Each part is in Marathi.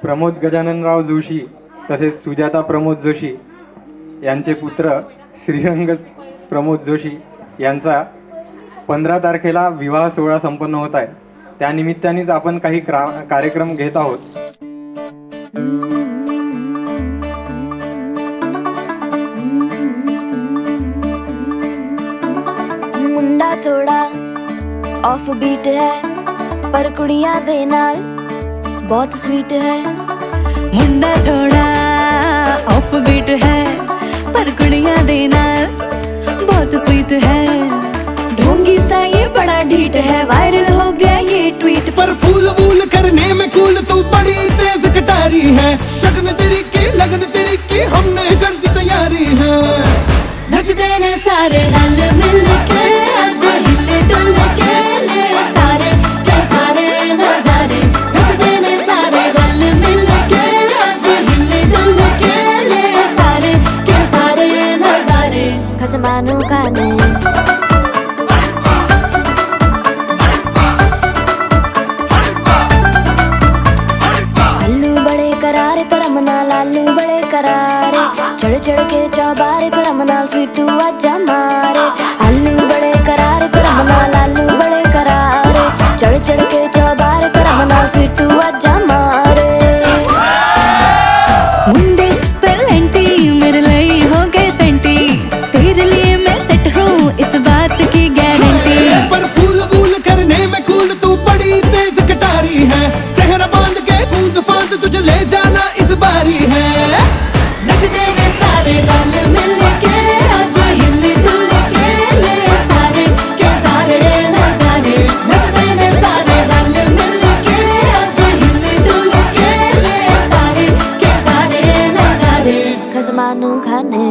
प्रमोद गजाननराव जोशी तसेच सुजाता प्रमोद जोशी यांचे पुत्र श्रीरंग प्रमोद जोशी यांचा 15 तारखेला विवाह सोहळा संपन्न होत आहे. त्यानिमित्तानेच आपण काही कार्यक्रम घेत आहोत. मुंडा थोड़ा ऑफ बीट है पर कुड़ियां दे नाल बहुत स्वीट है. मुंडा थोड़ा ऑफ बीट है पर कुड़ियां दे नाल बहुत स्वीट है. ढोंगी सा ये बड़ा ढीठ है, वायरल हो गया ये ट्वीट. पर फूल वूल करने में कूल तू बड़ी तेज कटारी है. शगन तेरी की लगन तेरी की हमने कर दी तैयारी है. नचते ने सारे रल मिल के आज हिले डुल के ले सारे के सारे नजारे. नचते ने सारे रल मिल के आज हिले डुल के ले सारे के सारे नजारे. खसमानू खाने आलू बड़े करारे करम नाल आलू बड़े करारे. चढ़ चढ़ के चौबारे करम नाल स्वीटू आजा मारे. आलू बड़े करारे करम नाल आलू बड़े करारे. चढ़ चढ़ के चौबारे करम नाल स्वीटू आजा मारे. मुंडे पेलेंटी मेरे लिए हो गए सेंटी, तेरे लिए मैं सेट हूँ इस बात की गारंटी. पर फूल वूल करने में कूल तू बड़ी तेज कटारी है. सहरा बांध के कूद फांद तुझे ले जाना इस बारी है. नचते ने सारे रल मिल के आज हिले डुल के ले सारे के सारे नजारे. नचते ने सारे रल मिल के आज हिले डुल के ले सारे के सारे नजारे. खसमानू खाने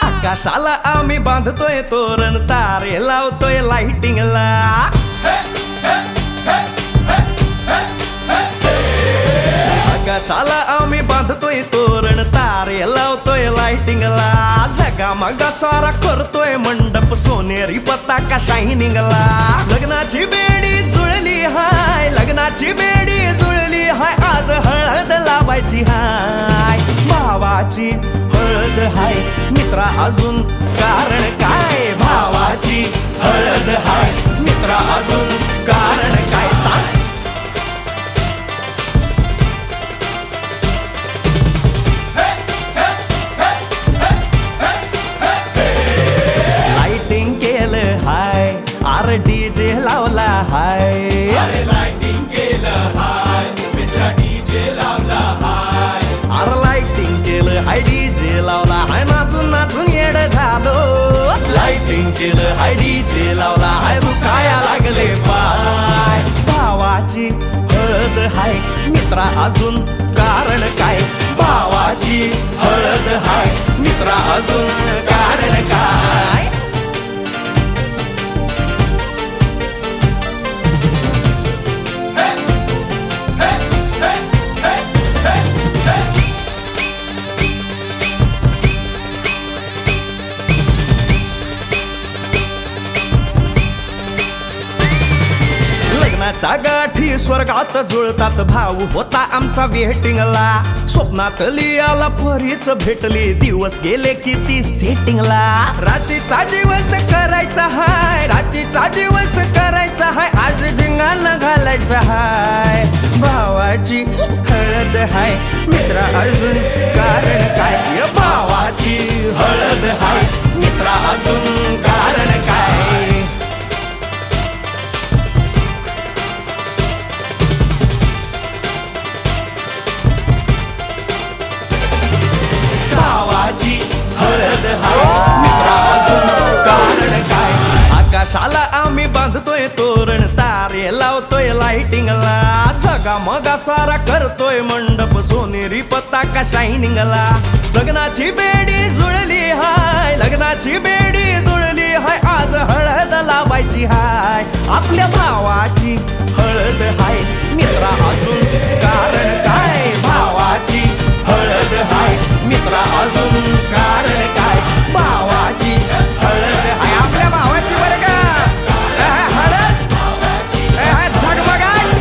आकाशाला आम्ही बांधतोय तोरण, तारे लावतोय लाइटिंगला. आकाशाला आम्ही बांधतोय तोरण, तारे लावतोय लाइटिंगला. झगामगा सारा करतोय मंडप, सोनेरी पताका शायनिंगला. लग्नाची बेडी जुळली हाय, लग्नाची बेडी जुळली हाय. आज हळद लावायची हाय, भावाची हळद हाय. मित्रा अजून कारण काय, भावाची हळद हाय. मित्रा अजून कारण काय सांग. लाइटिंग केलं हाय, आर डीजे लावला हाय. लाइटिंग केलं हाय, मित्रा डीजे लावला हाय. आर लाइटिंग केलं हाय, डीजे लावला हाय. नाचून नाचून येड झालो. लाइटिंग केलं हाय, डीजे लावला हाय. दुखाया लागले पाय. भावाची हळद हाय, मित्रा अजून कारण काय. भावाची हळद हाय, मित्रा अजून कारण काय. प्रेमाच्या गाठी स्वर्गात जुळतात. भाऊ होता आमचा वेटिंगला, स्वप्नातली आला परीच भेटली. दिवस गेले किती सेटिंगला. रात्रीचा दिवस करायचा हाय, रात्रीचा दिवस करायचा हाय. आज धिंगाणा घालायचा हाय. भावाची हळद हाय, मित्रा अजून कारण काय. भावाची हळद हाय, मित्रा अजून कारण काय. भावाची हळद हाय, मित्रा अजून कारण काय. आकाशाला आम्ही बांधतोय तोरण, तारे लावतोय लाइटिंगला. सगा मगा सारा करतोय मंडप, सोनेरी पताका शायनिंगला. लग्नाची बेडी जुळली हाय, लग्नाची बेडी जुळली हाय. आज हळद लावायची हाय, आपल्या भावाची हळद हाय, मित्रा अजून कारण काय. भावाची हळद हाय, मित्रा अजून कारण काय. भावाची हळद हाय, आपल्या भावाची बरं का हळद झगमगाट.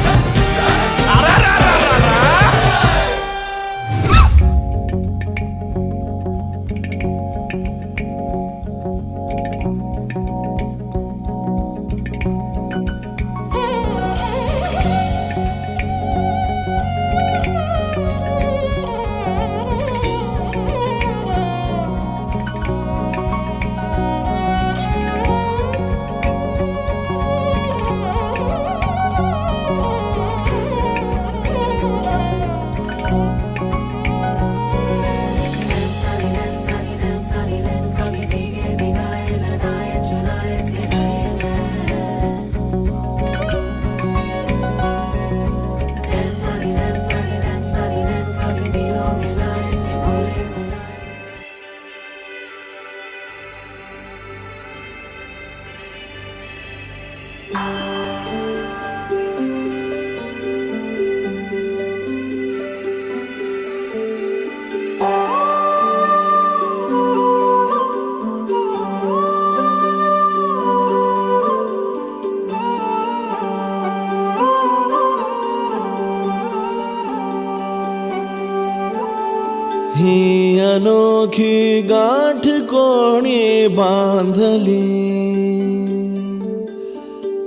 ही अनोखी गाठ कोणी बांधली,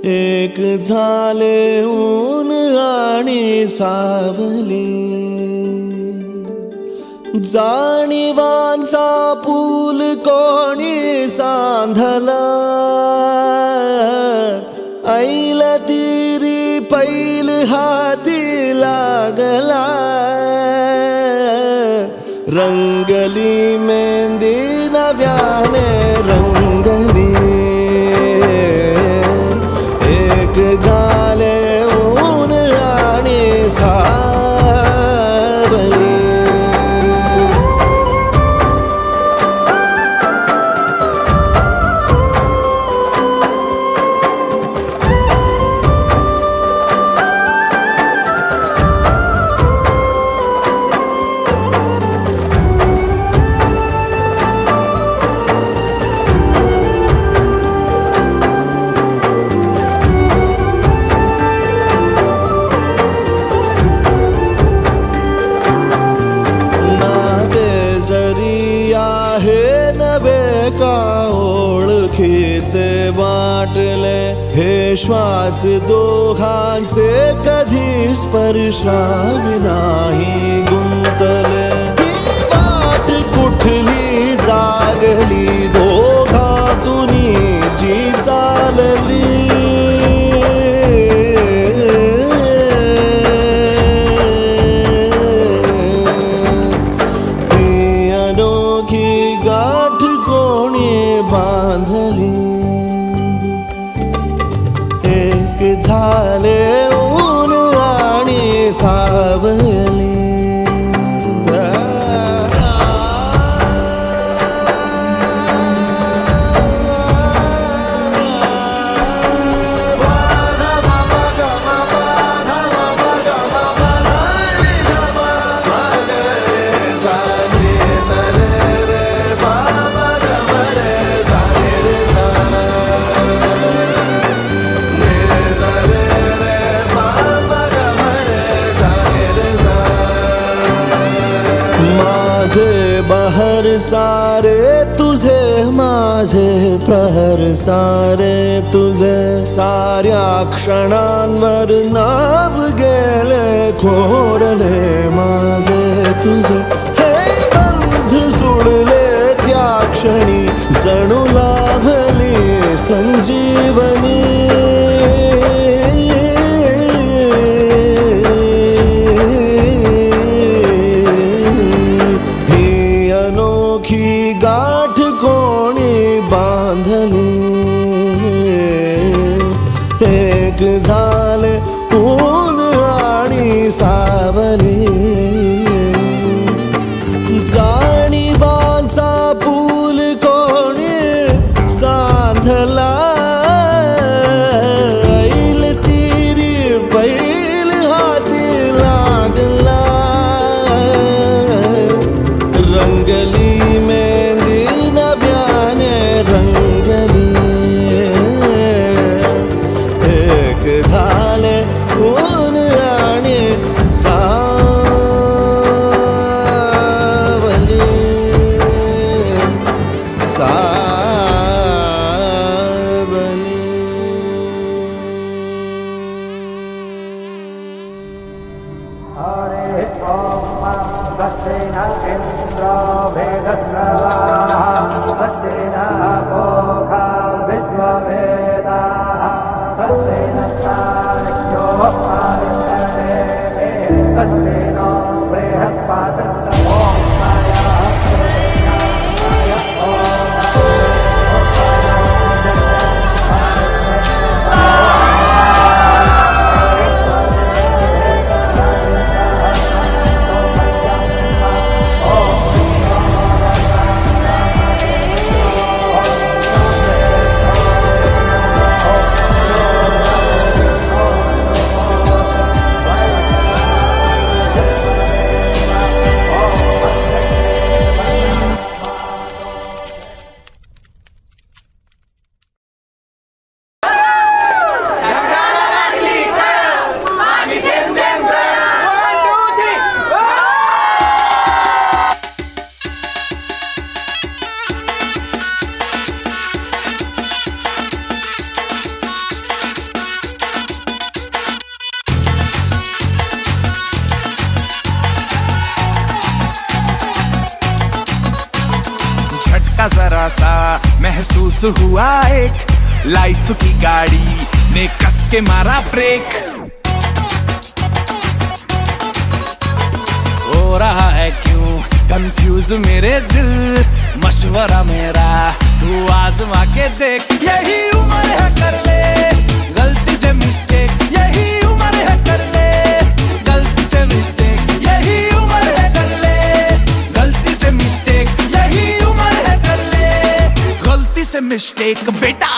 एक झाले ऊन आणि सावली. जाणीवांचा पूल कोणी सांधला, ऐल तिरी पैल हाती लागला. रंगली मेहंदी नव्याने रंगली, एक झाले ऊन आणि सावली. वाटले हे श्वास दोघांचे कधी स्पर्शाविनाही गुंतले. ही वाट कुठली जागली दोघातुनी जी चालली. ही अनोखी गाठ कोणी बांधली, झाले ऊन आणि सावली. सारे तुझे माझे प्रहर सारे तुझे साऱ्या क्षणांवर नाव गेले खोरले माझे तुझे हे बंध जुळले त्या क्षणी जणू लाभली संजीवनी ही अनोखी गाठ कोणी बांधली एक झाले ऊन आणि सावली जाणीवांचा पूल कोणी सांधला ऐल तिरी बैल हाती लागला रंगली मेहंदी नव्याने रंगली एक झाले ऊन आणि सावली जरा सा महसूस हुआ एक लाइफ की गाड़ी ने कस के मारा ब्रेक हो रहा है क्यों कंफ्यूज मेरे दिल मशवरा मेरा तू आजमा के देख यही उम्र है कर ले गलती से मिस्टेक यही उम्र है कर ले गलती से मिस्टेक यही उम्र है कर ले गलती से मिस्टेक यही उम्र है कर ले गलती से मिस्टेक बेटा